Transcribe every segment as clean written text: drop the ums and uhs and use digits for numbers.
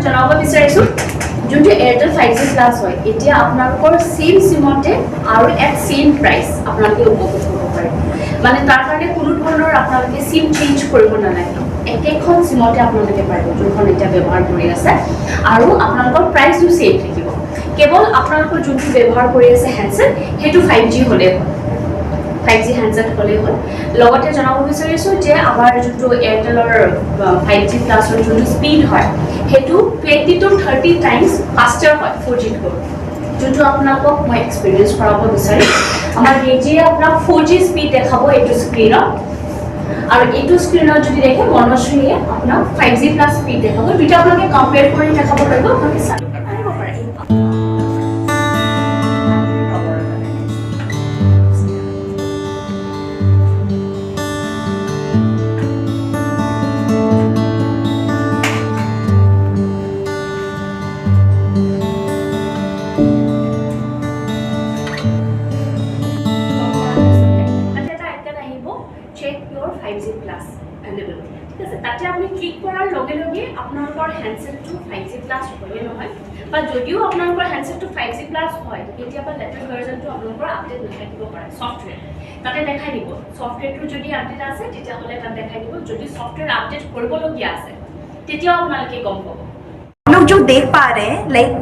জনাব বিচাৰিছোঁ যোনটো এয়াৰটেল 5G প্লাছ হয় এতিয়া আপোনালোকৰ সেম সিমতে আৰু এক সেম প্ৰাইস আপোনালোকে উপভোগ কৰিব পাৰে মানে তাৰ কাৰণে কোনো ধৰণৰ আপোনালোকে সিম চেঞ্জ কৰিব নালাগে একেখন সিমতে আপোনালোকে পাৰিব যোনখন এতিয়া ব্যৱহাৰ কৰি আছে আৰু আপোনালোকৰ প্ৰাইসটো সেম থাকিব কেৱল আপোনালোকৰ যোনটো ব্যৱহাৰ কৰি আছে হ্যান্ডসেট হেতু 5G হলে 5G হ্যান্ডসেট হলে হয় লগতে জনাব বিচাৰিছোঁ যে আমাৰ যোনটো এয়াৰটেলৰ 5G প্লাছৰ যোনটো স্পীড হয় হেতু 20 to 30 টাইমছ ফাস্টাৰ হয় 4G তকৈ যোনটো আপোনালোকক মই এক্সপেৰিয়েন্স কৰাব বিচাৰিম আমাৰ ৰেজিয়ে আপোনাক 4G স্পীড দেখাব এইটো স্ক্ৰিনত আৰু এইটো স্ক্ৰিনত যদি দেখে মনশ্ৰীয়ে আপোনাক 5G প্লাছ স্পীড দেখাব দুটা আপোনালোকে কম্পেয়াৰ কৰি দেখাব লাগিব আপোনালোকে চাই পাৰিব পাৰে check your 5G plus available ঠিক আছে তাতে আপনি ক্লিক কৰাৰ লগে লগে আপোনালোকৰ হ্যান্ডসেট টু 5G plus হয় নহয় বা যদিও আপোনালোকৰ হ্যান্ডসেট টু 5G plus হয় কেতিয়াবা লেটেস্ট ভাৰ্জনটো আপোনালোকৰ আপডেট নাথাকিব পাৰে সফটওয়্যাৰ তাতে দেখাই দিব সফটওয়্যাৰটো যদি আপডেট আছে তেতিয়া হলে তাতে দেখাই দিব যদি সফটওয়্যাৰ আপডেট কৰিবলগীয়া আছে তেতিয়াও আপোনালোকে গম পাব हम लोग जो देख पा रहे हैं लाइक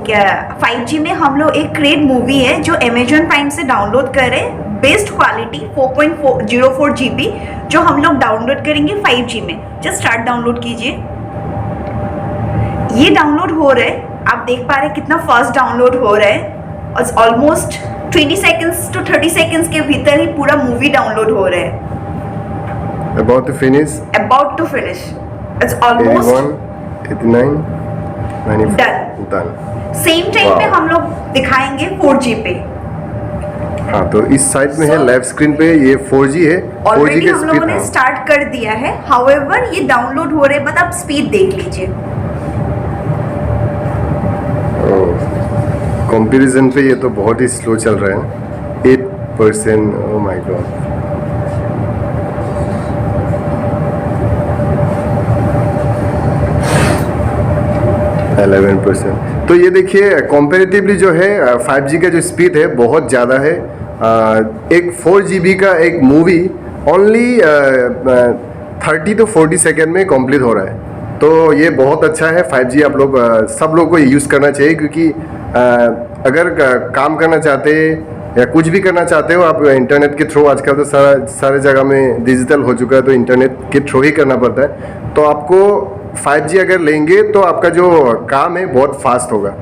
5G में हम लोग एक क्रेड मूवी है जो अमेजॉन प्राइम से डाउनलोड करें बेस्ट क्वालिटी 4.04 GB जो हम लोग डाउनलोड करेंगे 5G में जस्ट स्टार्ट डाउनलोड कीजिए ये डाउनलोड हो रहा है आप देख पा रहे हैं कितना फास्ट डाउनलोड हो रहा है और ऑलमोस्ट 20 seconds to 30 seconds के भीतर ही पूरा मूवी डाउनलोड हो रहा है about to finish it's almost 89 done same time पे हम लोग दिखाएंगे 4G पे हाँ तो इस साइड में है लेफ्ट स्क्रीन पे ये 4G है 4G ऑलरेडी के हम लोगों ने स्टार्ट कर दिया है हाउएवर ये डाउनलोड हो रहे बट आप स्पीड देख लीजिए कंपैरिजन पे ये तो बहुत ही स्लो चल रहा है 8% ओ माय गॉड तो ये देखिए कंपैरेटिवली जो है 5G का जो स्पीड है बहुत ज़्यादा है एक 4GB का एक मूवी ओनली 30 to 40 सेकेंड में कंप्लीट हो रहा है तो ये बहुत अच्छा है 5G आप लोग सब लोग को यूज़ करना चाहिए क्योंकि अगर काम करना चाहते या कुछ भी करना चाहते हो आप इंटरनेट के थ्रू आजकल तो सारे जगह में डिजिटल हो चुका है तो इंटरनेट के थ्रू ही करना पड़ता है तो आपको 5G अगर लेंगे तो आपका जो काम है बहुत फास्ट होगा